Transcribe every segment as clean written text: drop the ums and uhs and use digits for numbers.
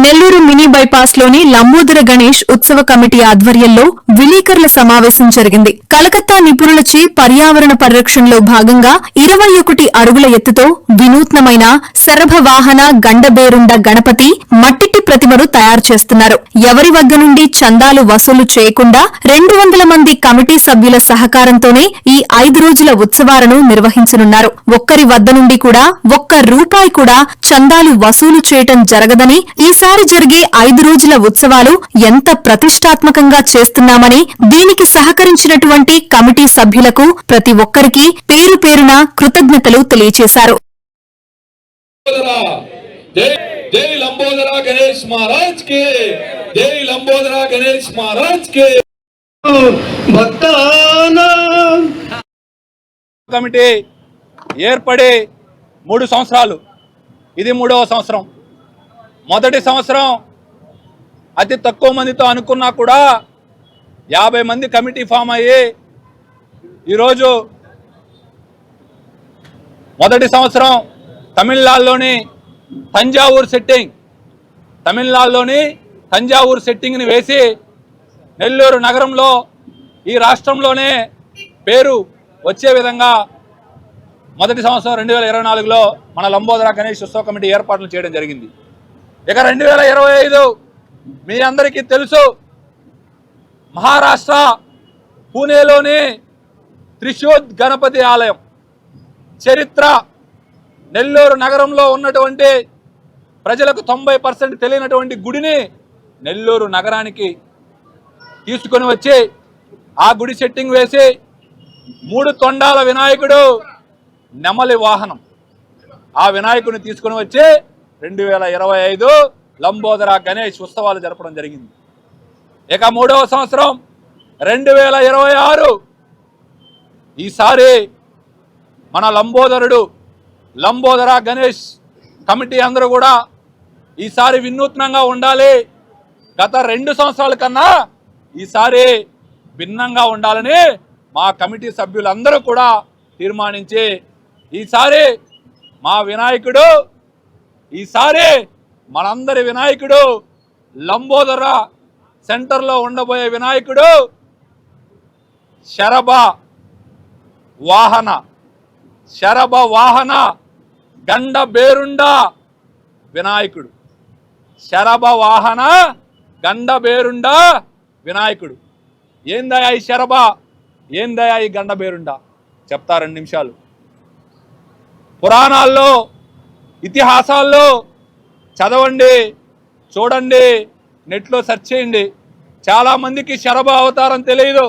Nellore mini bypass లోని లంబోదర గణేష్ ఉత్సవ committee ఆధ్వర్యంలో విలేకరుల సమావేశం జరిగింది. కలకత్తా నిపుణులచే పర్యావరణ పరిరక్షణలో భాగంగా 21 అడుగుల ఎత్తుతో వినూత్నమైన శరభ వాహన గండబేరుండ గణపతి మట్టిట్టి ప్రతిమను తయారు చేస్తున్నారు. ఎవరి వద్ద నుండి చందాలు వసూలు చేయకుండా 200 మంది కమిటీ సభ్యుల సహకారంతోనే ఈ 5 రోజుల ఉత్సవాలను నిర్వహించనున్నారు. ఒక్కరి వద్ద నుండి కూడా ₹1 కూడా చందాలు వసూలు చేయటం జరగదని, ఈసారి జరిగే 5 రోజుల ఉత్సవాలు ఎంత ప్రతిష్టాత్మకంగా చేస్తున్నామని, దీనికి సహకరించినటువంటి కమిటీ సభ్యులకు ప్రతి ఒక్కరికి పేరు పేరున కృతజ్ఞతలు తెలియజేశారు. జై లంబోదర గణేష్ మహారాజ్ కి, జై లంబోదర గణేష్ మహారాజ్ కి. కమిటీ ఏర్పడి 3 సంవత్సరాలు, ఇది 3వ సంవత్సరం. మొదటి సంవత్సరం అతి తక్కువ మందితో అనుకున్నా కూడా 50 మంది కమిటీ ఫామ్ అయ్యి ఈరోజు మొదటి సంవత్సరం తమిళనాడులోని తంజావూరు సెట్టింగ్ని వేసి నెల్లూరు నగరంలో ఈ రాష్ట్రంలోనే పేరు వచ్చే విధంగా మొదటి సంవత్సరం 2024లో మన లంబోదర గణేష్ ఉత్సవ కమిటీ ఏర్పాట్లు చేయడం జరిగింది. ఇక 2025 మీ అందరికీ తెలుసు, మహారాష్ట్ర పూణేలోని త్రిశూల్ గణపతి ఆలయం చరిత్ర, నెల్లూరు నగరంలో ఉన్నటువంటి ప్రజలకు 90% తెలియనటువంటి గుడిని నెల్లూరు నగరానికి తీసుకొని వచ్చి ఆ గుడి సెట్టింగ్ వేసి 3 తొండాల వినాయకుడు నెమలి వాహనం ఆ వినాయకుడిని తీసుకుని వచ్చి 2025 లంబోదర గణేష్ ఉత్సవాలు జరపడం జరిగింది. ఇక 3వ సంవత్సరం 2026 ఈసారి మన లంబోదర గణేష్ కమిటీ అందరూ కూడా ఈసారి వినూత్నంగా ఉండాలి, గత 2 సంవత్సరాల కన్నా ఈసారి భిన్నంగా ఉండాలని మా కమిటీ సభ్యులందరూ కూడా తీర్మానించి ఈసారి మనందరి వినాయకుడు లంబోదర సెంటర్లో ఉండబోయే వినాయకుడు శరభ వాహన గండబేరుండ వినాయకుడు. శరభ వాహన గండబేరుండ వినాయకుడు. ఏందయా ఈ శరభ, ఏందయా ఈ గండబేరుండ చెప్తా 2 నిమిషాలు. పురాణాల్లో, ఇతిహాసాల్లో చదవండి, చూడండి, నెట్లో సెర్చ్ చేయండి. చాలామందికి శరభ అవతారం తెలియదు.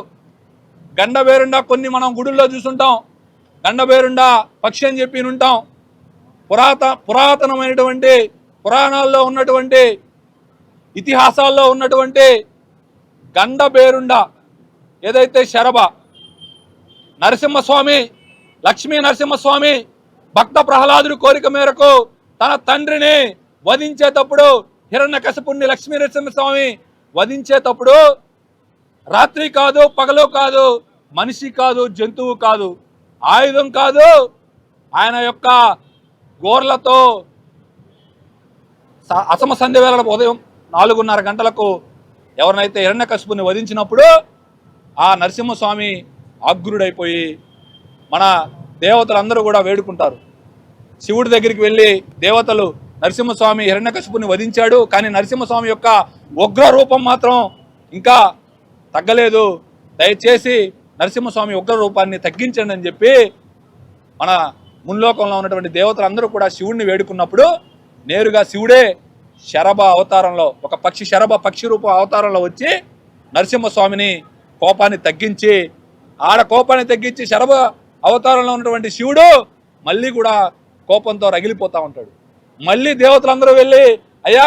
గండబేరుండ కొన్ని మనం గుడుల్లో చూసుంటాం, గండబేరుండ పక్షి అని చెప్పి ఉంటాం. పురాతనమైనటువంటి పురాణాల్లో ఉన్నటువంటి ఇతిహాసాల్లో ఉన్నటువంటి గండబేరుండ ఏదైతే శరభ, నరసింహస్వామి, లక్ష్మీ నరసింహస్వామి భక్త ప్రహ్లాదుడి కోరిక మేరకు తన తండ్రిని వధించేటప్పుడు, హిరణ్యకశిపుణ్ణి లక్ష్మీ నరసింహస్వామి వధించేటప్పుడు రాత్రి కాదు, పగలు కాదు, మనిషి కాదు, జంతువు కాదు, ఆయుధం కాదు, ఆయన యొక్క గోర్లతో అసమ సంధ్య వేళ ఉదయం 4:30 గంటలకు ఎవరినైతే హిరణ్యకశిపుణ్ణి వధించినప్పుడు ఆ నరసింహస్వామి ఆగ్రుడైపోయి మన దేవతలందరూ కూడా వేడుకుంటారు. శివుడి దగ్గరికి వెళ్ళి దేవతలు నరసింహస్వామి హిరణ్యకశిపుని వధించాడు, కానీ నరసింహస్వామి యొక్క ఉగ్ర రూపం మాత్రం ఇంకా తగ్గలేదు, దయచేసి నరసింహస్వామి ఉగ్ర రూపాన్ని తగ్గించండి అని చెప్పి మన మున్లోకంలో ఉన్నటువంటి దేవతలందరూ కూడా శివుడిని వేడుకున్నప్పుడు నేరుగా శివుడే శరభ అవతారంలో, ఒక శరభ పక్షి రూప అవతారంలో వచ్చి నరసింహస్వామిని కోపాన్ని తగ్గించి శరభ అవతారంలో ఉన్నటువంటి శివుడు మళ్ళీ కూడా కోపంతో రగిలిపోతూ ఉంటాడు. మళ్ళీ దేవతలందరూ వెళ్ళి, అయ్యా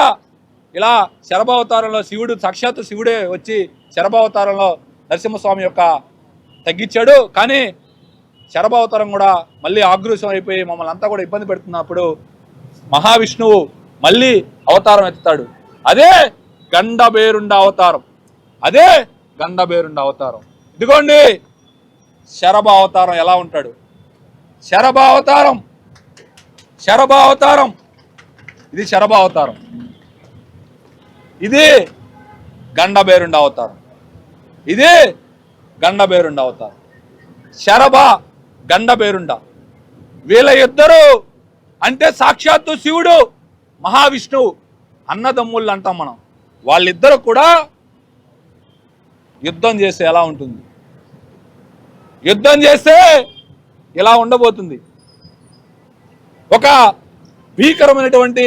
ఇలా శరభావతారంలో శివుడు, సాక్షాత్తు శివుడే వచ్చి శరభావతారంలో నరసింహస్వామి యొక్క తగ్గించాడు, కానీ శరభావతారం కూడా మళ్ళీ ఆగ్రూషం అయిపోయి మమ్మల్ని అంతా కూడా ఇబ్బంది పెడుతున్నప్పుడు మహావిష్ణువు మళ్ళీ అవతారం ఎత్తుతాడు. అదే గండబేరుండ అవతారం. ఇదిగోండి శరభ అవతారం ఎలా ఉంటాడు. శరభ అవతారం ఇది శరభ అవతారం. ఇది గండబేరుండ అవతారం. ఇది గండబేరుండ అవతారం. శరభ గండబేరుండ వీళ్ళ ఇద్దరు అంటే సాక్షాత్తు శివుడు మహావిష్ణువు అన్నదమ్ముళ్ళు అంటాం మనం. వాళ్ళిద్దరు కూడా యుద్ధం చేస్తే ఎలా ఉంటుంది? యుద్ధం చేస్తే ఇలా ఉండబోతుంది. ఒక భీకరమైనటువంటి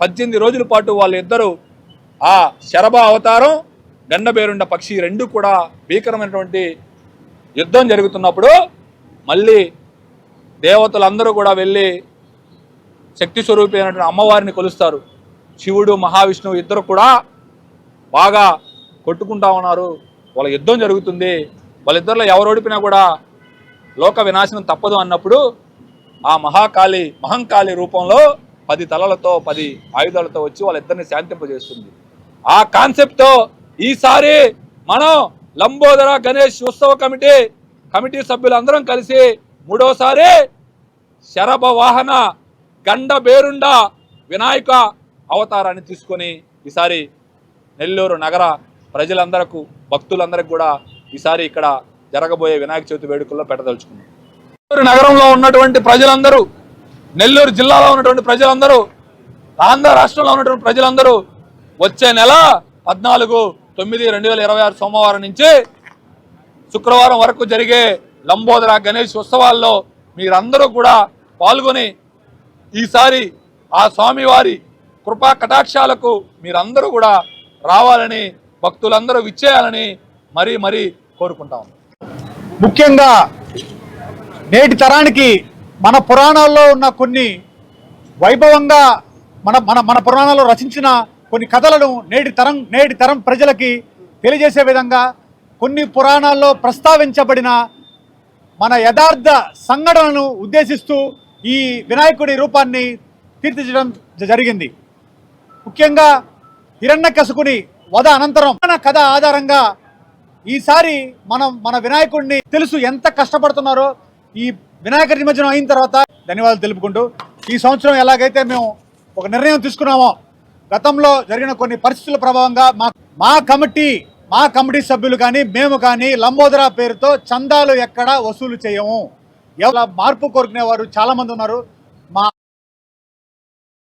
18 రోజుల పాటు వాళ్ళిద్దరూ ఆ శరభ అవతారం గండబేరుండ పక్షి రెండు కూడా భీకరమైనటువంటి యుద్ధం జరుగుతున్నప్పుడు మళ్ళీ దేవతలందరూ కూడా వెళ్ళి శక్తి స్వరూపి అయినటువంటి అమ్మవారిని కొలుస్తారు. శివుడు మహావిష్ణువు ఇద్దరు కూడా బాగా కొట్టుకుంటా ఉన్నారు. వాళ్ళ యుద్ధం జరుగుతుంది. వాళ్ళిద్దరిలో ఎవరు ఓడిపినా కూడా లోక వినాశనం తప్పదు అన్నప్పుడు ఆ మహంకాళి రూపంలో 10 తలలతో 10 ఆయుధాలతో వచ్చి వాళ్ళిద్దరిని శాంతింపజేస్తుంది. ఆ కాన్సెప్ట్తో ఈసారి మనం లంబోదర గణేష్ ఉత్సవ కమిటీ సభ్యులందరం కలిసి 3వసారి శరభ వాహన గండబేరుండ వినాయక అవతారాన్ని తీసుకొని ఈసారి నెల్లూరు నగర ప్రజలందరకు భక్తులందరికీ కూడా ఈసారి ఇక్కడ జరగబోయే వినాయక చవితి వేడుకల్లో పెట్టదలుచుకున్నాం. నెల్లూరు నగరంలో ఉన్నటువంటి ప్రజలందరూ, నెల్లూరు జిల్లాలో ఉన్నటువంటి ప్రజలందరూ, ఆంధ్ర రాష్ట్రంలో ఉన్నటువంటి ప్రజలందరూ వచ్చే నెల 14/9/2026 సోమవారం నుంచి శుక్రవారం వరకు జరిగే లంబోదర గణేష్ ఉత్సవాల్లో మీరందరూ కూడా పాల్గొని ఈసారి ఆ స్వామివారి కృపా కటాక్షాలకు మీరందరూ కూడా రావాలని, భక్తులందరూ విచ్చేయాలని మరీ కోరుకుంటాం. ముఖ్యంగా నేటి తరానికి మన పురాణాల్లో ఉన్న కొన్ని వైభవంగా మన పురాణాల్లో రచించిన కొన్ని కథలను నేటి తరం ప్రజలకి తెలియజేసే విధంగా కొన్ని పురాణాల్లో ప్రస్తావించబడిన మన యథార్థ సంఘటనలను ఉద్దేశిస్తూ ఈ వినాయకుడి రూపాన్ని తీర్చిదిద్దడం జరిగింది. ముఖ్యంగా హిరణ్యకశిపుని వధ అనంతరం కథ ఆధారంగా ఈసారి మన వినాయకుడిని తెలుసు ఎంత కష్టపడుతున్నారో. ఈ వినాయక నిమజ్జనం అయిన తర్వాత ధన్యవాదాలు తెలుపుకుంటూ, ఈ సంవత్సరం ఎలాగైతే మేము ఒక నిర్ణయం తీసుకున్నామో, గతంలో జరిగిన కొన్ని పరిస్థితుల ప్రభావంగా మా కమిటీ సభ్యులు కానీ మేము కానీ లంబోదర పేరుతో చందాలు ఎక్కడా వసూలు చేయము. మార్పు కోరుకునేవారు చాలా మంది ఉన్నారు.